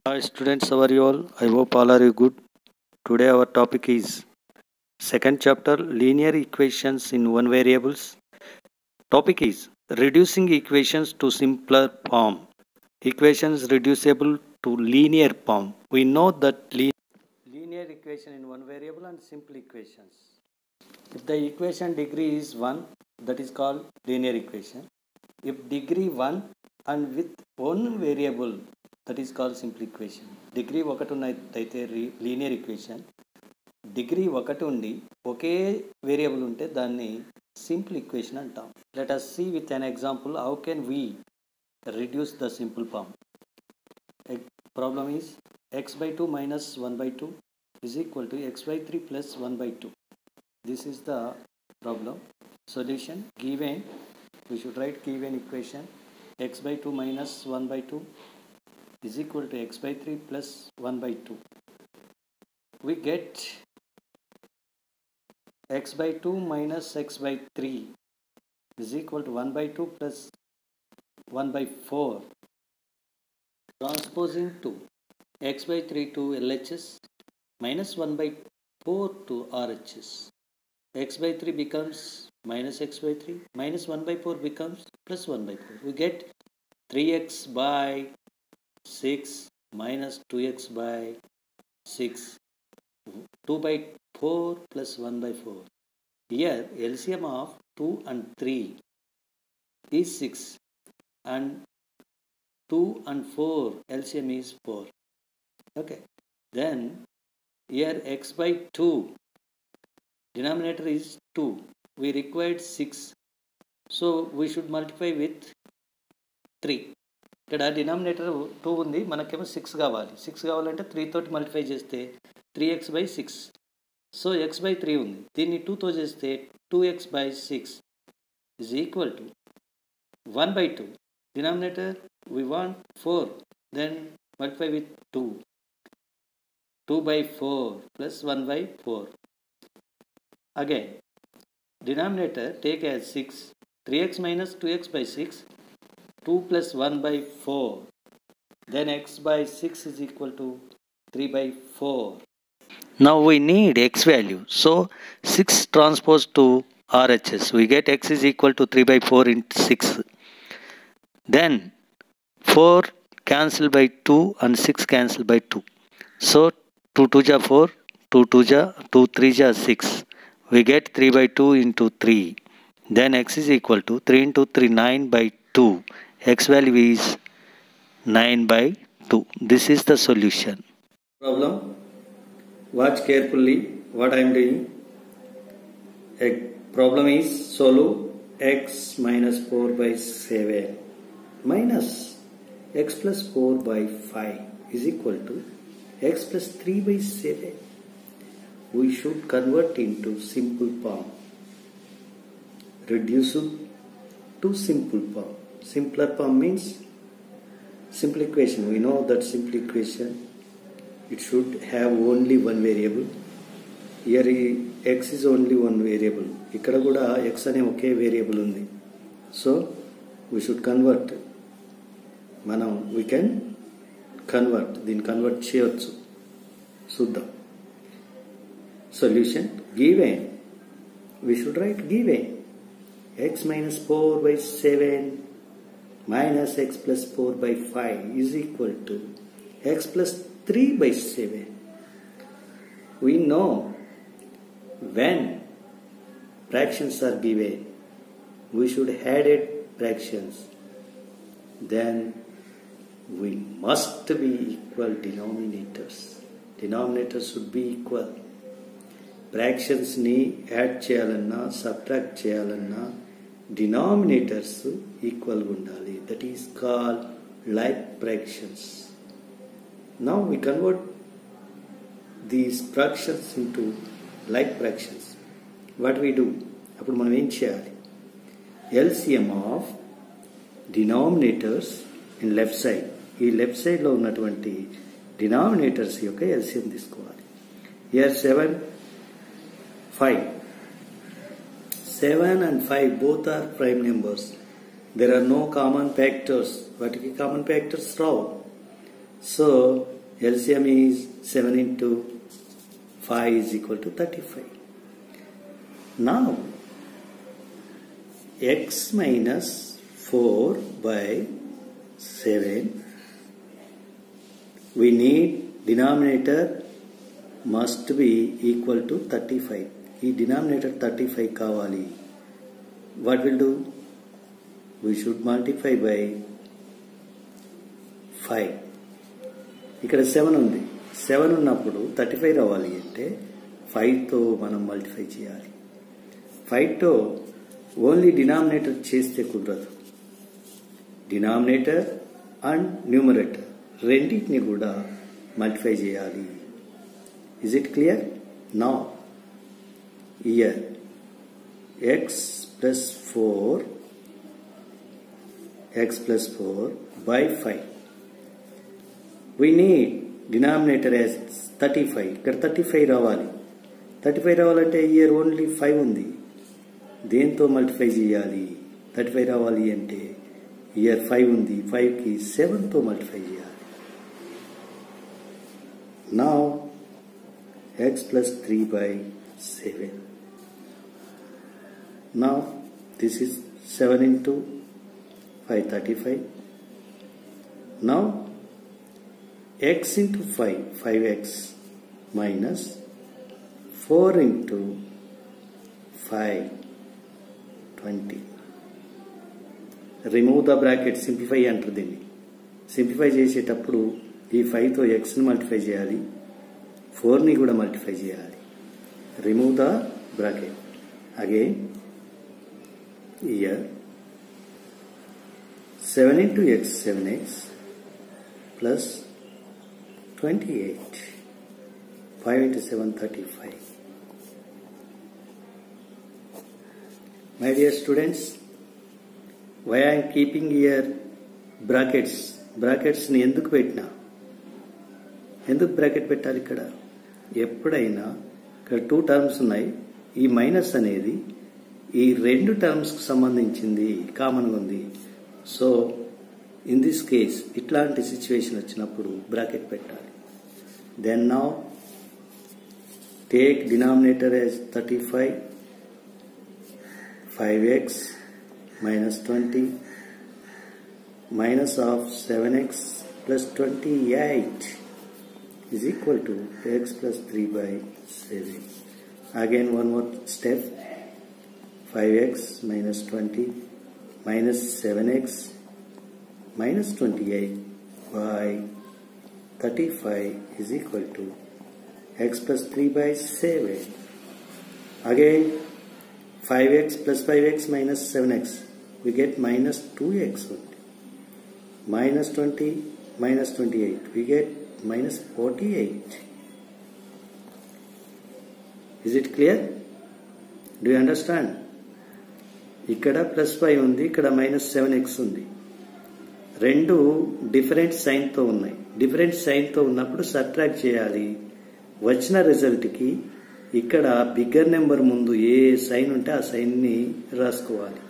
Hi students, how are you all? I hope all are you good. Today our topic is second chapter linear equations in one variables. Topic is reducing equations to simpler form. Equations reducible to linear form. We know that linear equation in one variable and simple equations. If the equation degree is 1, that is called linear equation. If degree 1 and with one variable, that is called simple equation. Degree ఒకటి ఉన్నట్టయితే linear equation, degree ఒకటి ఉండి ఒకే variable ఉంటే దాన్ని simple equation అంటాం. Let us see with an example how can we reduce the simple form. Problem is x by 2 minus 1 by 2 is equal to x by 3 plus 1 by 2. This is the problem. Solution given, we should write given equation x by 2 minus 1 by 2 is equal to x by 3 plus 1 by 2. We get x by 2 minus x by 3 is equal to 1 by 2 plus 1 by 4. Transposing to x by 3 to LHS minus 1 by 4 to RHS. X by 3 becomes minus x by 3, minus 1 by 4 becomes plus 1 by 4. We get 3x by 6 minus 2x by 6, 2 by 4 plus 1 by 4. Here LCM of 2 and 3 is 6 and 2 and 4 LCM is 4. Okay, then here x by 2, denominator is 2, we required 6, so we should multiply with 3. ఇక్కడ denominator 2 ఉంది, మనకేమో 6 కావాలి. 6 కావాలంటే 3 తోటి multiply చేస్తే 3x by 6. So x by 3 ఉంది, దీన్ని 2తో చేస్తే 2x by 6 is equal to 1 by 2. Denominator we want 4, then multiply with 2. 2 by 4 plus 1 by 4. Again, denominator take as 6. 3x minus 2x by 6. 2 plus 1 by 4. Then x by 6 is equal to 3 by 4. Now we need x value. So 6 transpose to RHS. We get x is equal to 3 by 4 into 6. Then 4 cancel by 2 and 6 cancel by 2. So 2 2 ja 4, 2 2 ja 2 3 ja 6. We get 3 by 2 into 3. Then x is equal to 3 into 3, 9 by 2. X value is 9 by 2. This is the solution. Problem. Watch carefully what I am doing. A problem is solve x minus 4 by 7 minus x plus 4 by 5 is equal to x plus 3 by 7. We should convert into simple form. Reduce to simple form. Simpler form means simple equation. We know that simple equation, it should have only one variable. Here x is only one variable. ఇక్కడ కూడా x అనే ఒకే variable ఉంది. So we should convert. We can convert. దీన్ని convert చేయొచ్చు. చూద్దాం. Solution given. We should write given. X minus 4 by 7 minus x plus 4 by 5 is equal to x plus 3 by 7. We know when fractions are given, we should add fractions. Then we must be equal denominators. Denominators should be equal. Fractions ni add చేయాలన్నా subtract చేయాలన్నా denominators equal undali. That is called like fractions. Now we convert these fractions into like fractions. What we do? అప్పుడు మనం ఏం చేయాలి? LCM of denominators in left side. ఈ left side లో ఉన్నటువంటి denominators యొక్క LCM తీసుకోవాలి. Here 7, 5. 7 and 5 both are prime numbers. There are no common factors. వాటికి common factors Rao. So LCM is 7 into 5 is equal to 35. Now x minus 4 by 7, we need denominator must be equal to 35. ఈ denominator 35 కావాలి. What will do? We should multiply by 5. ఇక్కడ 7 ఉంది. 7 ఉన్నప్పుడు 35 రావాలి అంటే 5తో మనం multiply చేయాలి. 5తో ఓన్లీ డినామినేటర్ చేస్తే కుదరదు. డినామినేటర్ అండ్ న్యూమరేటర్ రెండింటిని కూడా మల్టిప్లై చేయాలి. Is it clear? Now here x plus 4 by 5. We need denominator as 35. ఇక్కడ 35 రావాలి. 35 రావాలంటే here only 5 ఉంది. దేంతో మల్టిప్లై చేయాలి? 35 రావాలి అంటే here 5 ఉంది. 5కి 7తో మల్టిప్లై చేయాలి. Now x plus 3 by 7. Now this is 7 into 5, 35. Now x into 5, 5x minus 4 into 5, 20. Remove the bracket, simplify అంటారు దీన్ని. సింప్లిఫై చేసేటప్పుడు ఈ 5తో xని మల్టిప్లై చేయాలి, 4ని కూడా మల్టిప్లై చేయాలి. Remove the bracket. Again here 7 into x, 7x plus 28. 5 into 7, 35. My dear students, why I am keeping here brackets? Brackets ni ఎందుకు పెట్టినా? ఎందుకు బ్రాకెట్ పెట్టాలి ఇక్కడ? ఎప్పుడైనా ఇక్కడ 2 టర్మ్స్ ఉన్నాయి. ఈ మైనస్ అనేది ఈ 2 టర్మ్స్ కి సంబంధించింది, కామన్గా ఉంది. సో ఇన్ దిస్ కేస్ ఇట్లాంటి సిచ్యువేషన్ వచ్చినప్పుడు బ్రాకెట్ పెట్టాలి. Then now take denominator as 35, 5x minus 20 minus of 7x plus 28 is equal to x plus 3 by 7. Again one more step. 5x minus 20 minus 7x minus 28 by 35 is equal to x plus 3 by 7. Again 5x plus 5x minus 7x, we get minus 2x only. Minus 20 minus 28, we get minus 48. Is it clear? Do you understand? ఇక్కడ plus 5 ఉంది, ఇక్కడ minus 7x ఉంది. రెండు different సైన్తో ఉన్నాయి. Different సైన్తో ఉన్నప్పుడు subtract చేయాలి. వచ్చిన రిజల్ట్కి ఇక్కడ బిగ్గర్ నెంబర్ ముందు ఏ సైన్ ఉంటే ఆ సైన్ని రాసుకోవాలి.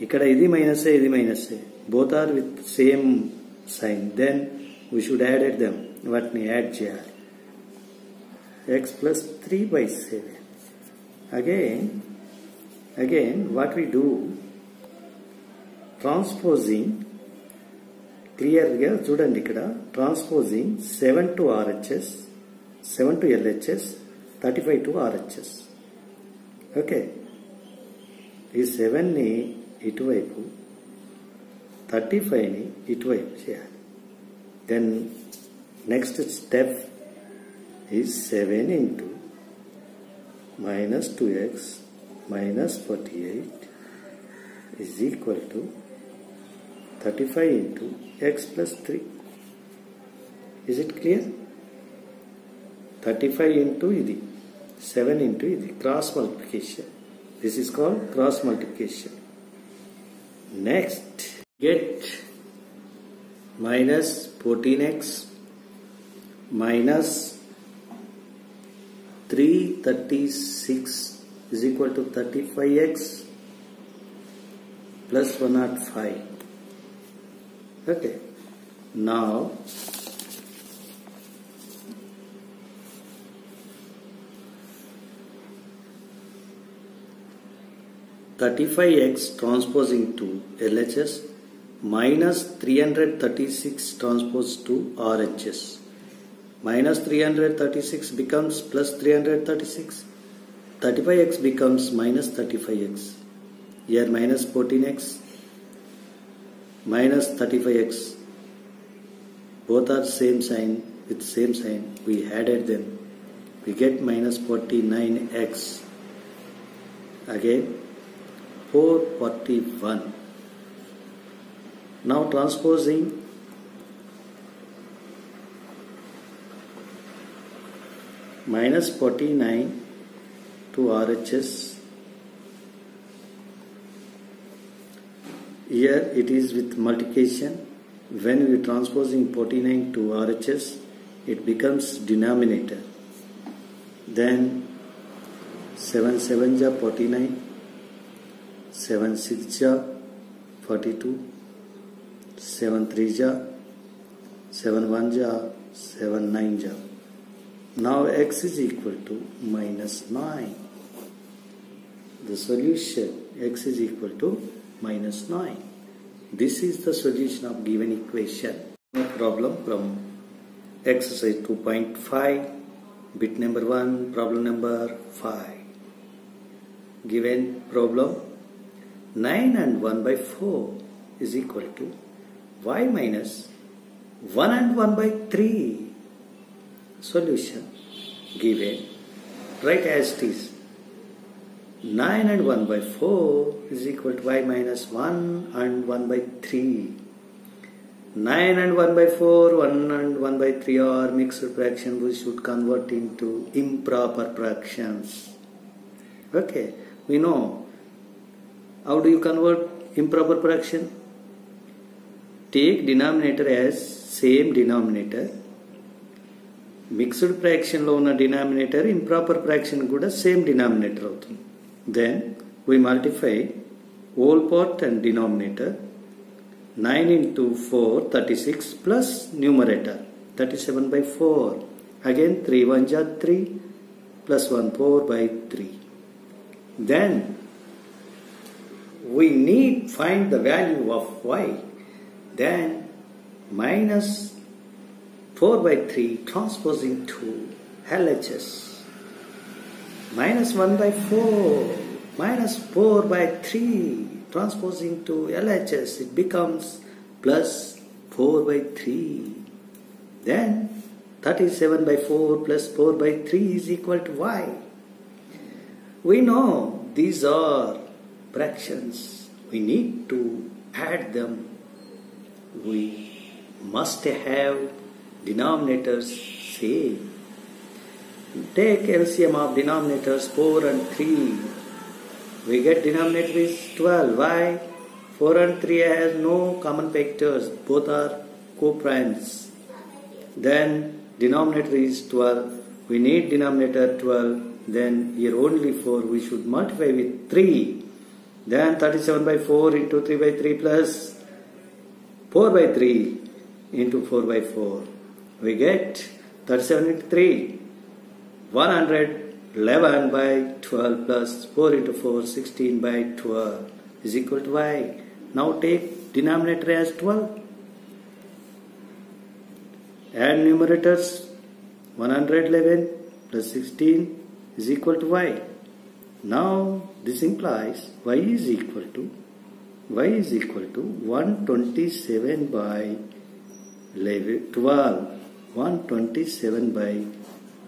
ఇక్కడ ఇది మైనసే, ఇది మైనసే, both are with same sign. Then we should added them, వాటిని యాడ్ చేయాలి. x plus 3 by 7. Again what we do, transposing, క్లియర్గా చూడండి ఇక్కడ, transposing 7 to RHS, 7 to LHS, 35 to RHS. Okay, ఈ 7ని ఇటువైపు, 35ని ఇటువైపు చేయాలి. Then next step is 7 into minus 2x minus 48 is equal to 35 into x plus 3. Is it clear? 35 into ఇది, 7 into ఇది, cross multiplication. This is called cross multiplication. Next, get minus 14x minus 336 is equal to 35x plus 105. Okay. Now 35x transposing to LHS minus 336 transpose to RHS. Minus 336 becomes plus 336. 35x becomes minus 35x. Here minus 14x minus 35x. Both are same sign with same sign. We added them. We get minus 49x. Again 441. Now transposing minus 49 to RHS. Here it is with multiplication. When we transposing 49 to RHS, it becomes denominator. Then 7 7 ja 49, 7 6 ja 42, 7 3 ja 7 1 ja 7 9 ja. Now x is equal to minus 9. The solution x is equal to minus 9. This is the solution of given equation. Problem from exercise 2.5, bit number 1, problem number 5. Given problem, 9 and 1 by 4 is equal to y minus 1 and 1 by 3. Solution given, write as it is. 9 and 1 by 4 is equal to y minus 1 and 1 by 3. 9 and 1 by 4, 1 and 1 by 3 are mixed fraction. We should convert into improper fractions. Okay, we know. How do you convert improper fraction? Take denominator as same denominator. Mixed fraction lo ఉన్న denominator, improper fraction kuda same denominator avutundi. Then we multiply whole part and denominator. 9 into 4, 36 plus numerator 37 by 4. Again 3 1 ja 3 plus 1 4 by 3. Then we need find the value of y. Then minus 4 by 3 transposing to LHS. Minus 1 by 4 minus 4 by 3 transposing to LHS. It becomes plus 4 by 3. Then 37 by 4 plus 4 by 3 is equal to y. We know these are fractions. We need to add them. We must have denominators same. Take LCM of denominators 4 and 3. We get denominator is 12. Why? 4 and 3 has no common factors. Both are co-primes. Then denominator is 12. We need denominator 12. Then here only 4. We should multiply with 3. Then 37 by 4 into 3 by 3 plus 4 by 3 into 4 by 4. We get 37 into 3. 111 by 12 plus 4 into 4, 16 by 12 is equal to y. Now take denominator as 12. Add numerators. 111 plus 16 is equal to y. Now this implies y is equal to 127 by 12. 127 by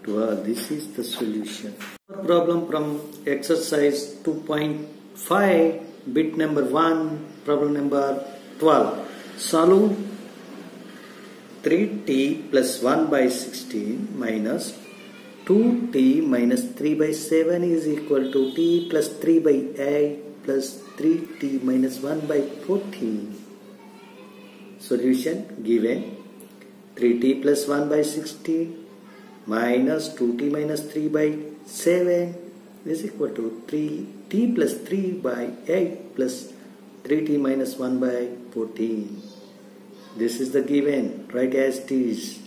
12. This is the solution. Problem from exercise 2.5, bit number 1, problem number 12. Solve 3t plus 1 by 16 minus 2t minus 3 by 7 is equal to t plus 3 by 8 plus 3t minus 1 by 14. Solution given. 3t plus 1 by 16 minus 2t minus 3 by 7 is equal to 3t plus 3 by 8 plus 3t minus 1 by 14. This is the given. Write as it is.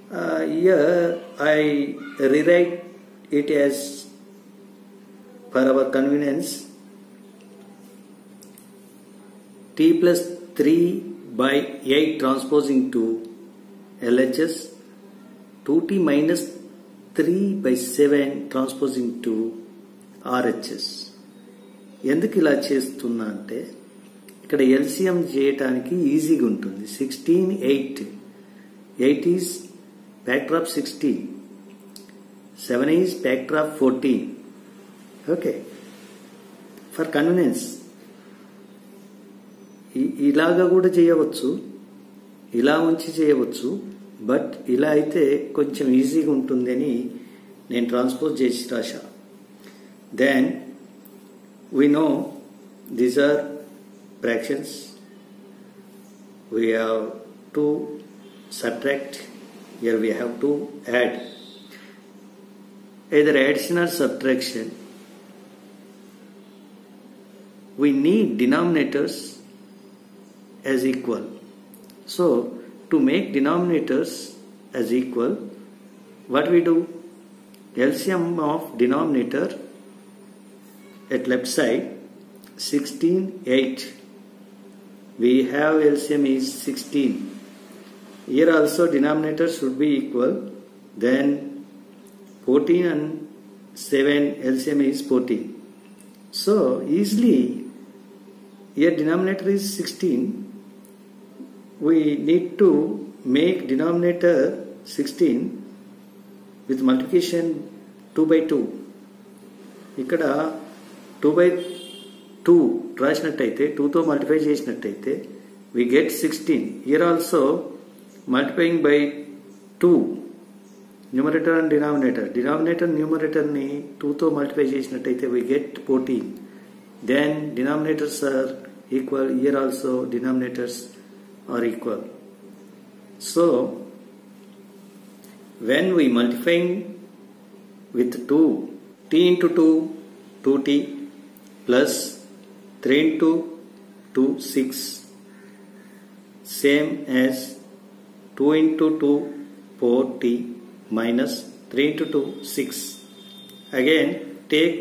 Here I rewrite it as, for our convenience, t plus 3 by 8 transposing to LHS, 2t minus 3 by 7 transposing to RHS. ఎందుకు ఇలా చేస్తున్నా అంటే ఇక్కడ LCM చేయటానికి ఈజీగా ఉంటుంది. 16 8 8 is factor of 16, 7 is factor of 14. Okay, for convenience ఇలాగా కూడా చేయవచ్చు, ఇలా ఉంచి చేయవచ్చు, బట్ ఇలా అయితే కొంచెం ఈజీగా ఉంటుందని నేను ట్రాన్స్పోజ్ చేసి రాశా. Then we know these are fractions. We have to subtract, here we have to add. Either addition or subtraction, we need denominators as equal. So to make denominators as equal, what we do? LCM of denominator at left side 16 8, we have LCM is 16. Here also denominator should be equal. Then 14 and 7 LCM is 14. So easily here denominator is 16. We need to make denominator 16 with multiplication 2 by 2. ఇక్కడ 2 by 2 రాసినట్టయితే 2 తో multiply చేసినట్టయితే we get 16. Here also multiplying by 2, numerator and denominator. Denominator numerator ni 2 తో multiply చేసినట్టయితే we get 14. Then denominators are equal. Here also denominators are equal. So when we multiplying with 2, t into 2 2t plus 3 into 2 6, same as 2 into 2 4t minus 3 into 2 6. Again take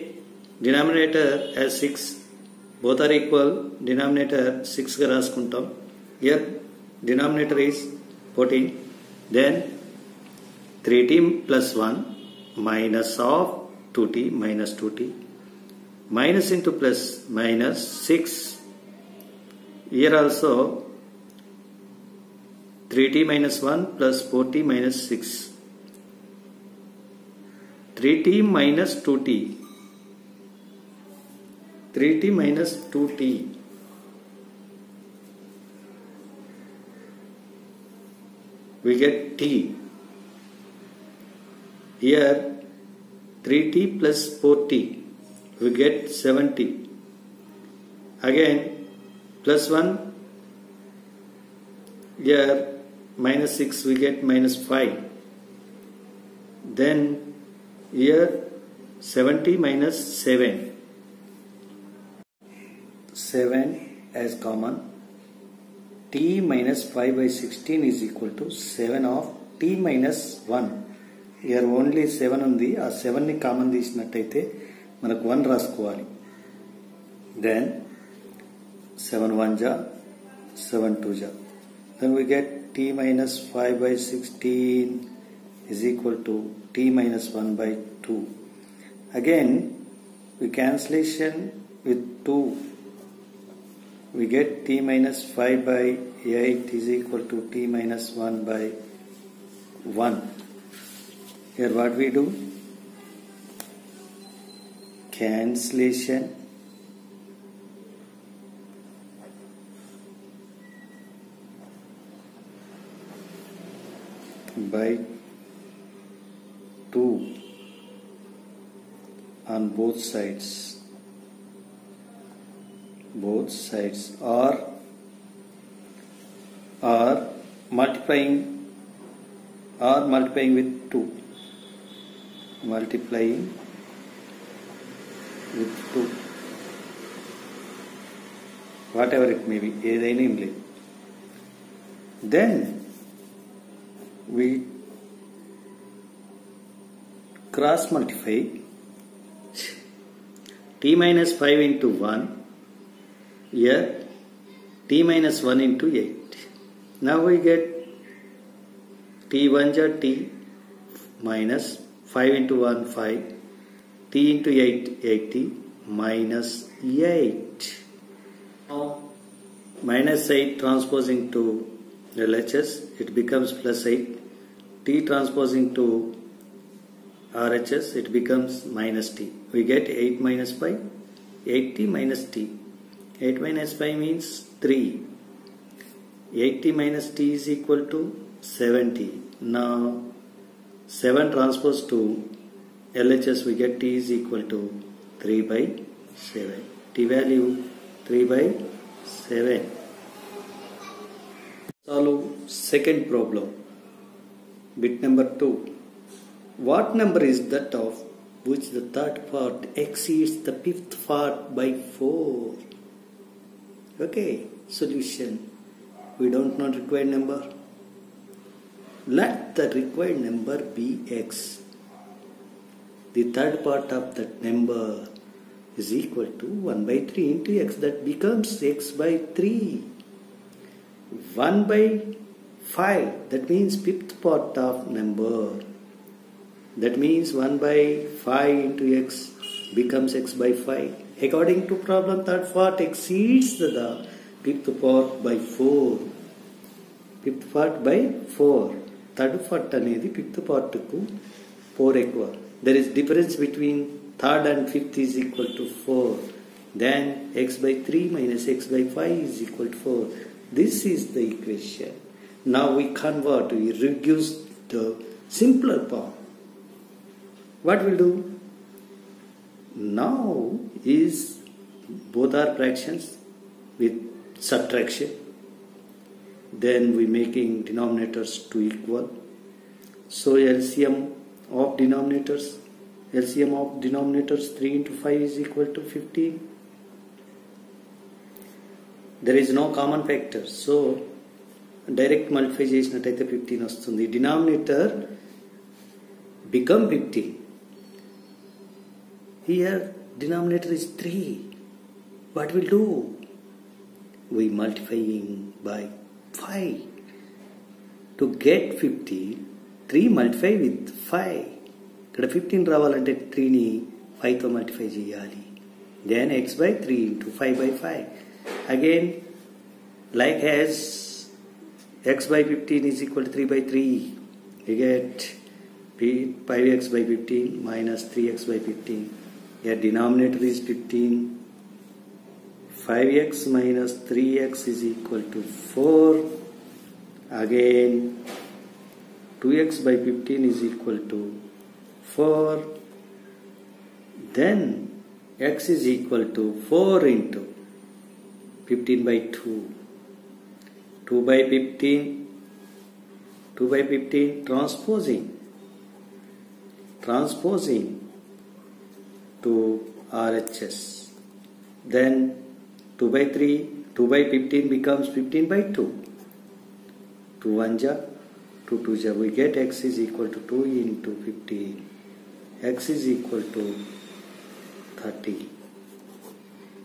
denominator as 6, both are equal, denominator 6 ga raskuntam. Here denominator is 14. Then 3t plus 1 minus of 2t minus 2t, minus into plus minus 6. Here also 3t minus 1 plus 4t minus 6, 3t minus 2t, 3t minus 2t, we get t. Here 3t plus 4t, we get 7t. Again plus 1, here minus 6, we get minus 5. Then here 70 minus 7, 7 as common. T minus 5 by 16 is equal to 7 of t minus 1. Here only 7 ఉంది, ఆ 7 ని common తీసినట్టయితే మనకు 1 రాసుకోవాలి. Then 7 1 ja, 7 2 ja. Then we get t minus 5 by 16 is equal to t minus 1 by 2. Again we cancellation with 2, we get t minus 5 by 8 is equal to t minus 1 by 1. Here what we do? Cancellation by 2 on both sides, or multiplying with 2, multiplying with 2, whatever it may be, ఏదైనా ఏం లేదు. Then we cross multiply t minus 5 into 1. Here t minus 1 into 8. Now we get t 1 ja t minus 5 into 1 5, t into 8 80 minus 8. Now minus 8 transposing to LHS, it becomes plus 8. T transposing to RHS, it becomes minus t. We get 8 minus pi, 80 minus t. 8 minus pi means 3. 80 minus t is equal to 70. Now 7 transpose to LHS, we get t is equal to 3 by 7. T value 3 by 7. Solve second problem. Bit number 2. What number is that of which the third part exceeds the fifth part by 4? Okay, solution. We don't know required number. Let the required number be x. The third part of that number is equal to 1 by 3 into x. That becomes x by 3. 1 by 5, that means fifth part of number. That means 1 by 5 into x becomes x by 5. According to problem, third part exceeds the fifth part by 4. Fifth part by 4. Third part అనేది fifth part కు 4 ఎక్కువ. There is difference between third and fifth is equal to 4. Then x by 3 minus x by 5 is equal to 4. This is the equation. Now we convert, we reduce the simpler form. What we'll do? Now is both are fractions with subtraction. Then we making denominators to equal. So LCM of denominators 3 into 5 is equal to 15. There is no common factor, so direct multiply చేసినట్టయితే 15 వస్తుంది. Denominator become 15. Here denominator is 3. What we'll do? We multiplying by 5. To get 15, 3 multiply with 5. ఇక్కడ 15 రావాలంటే 3ని 5తో multiply చేయాలి. Then x by 3 into 5 by 5. Again, like as x by 15 is equal to 3 by 3, we get 5x by 15 minus 3x by 15. Here denominator is 15. 5x minus 3x is equal to 4. Again 2x by 15 is equal to 4. Then x is equal to 4 into 15 by 2. 2 by 15 transposing to RHS. Then 2 by 15 becomes 15 by 2. 2 1 ja, 2 2 ja. We get x is equal to 2 into 15. X is equal to 30.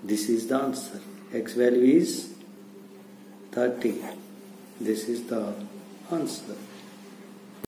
This is the answer. X value is 30. This is the answer.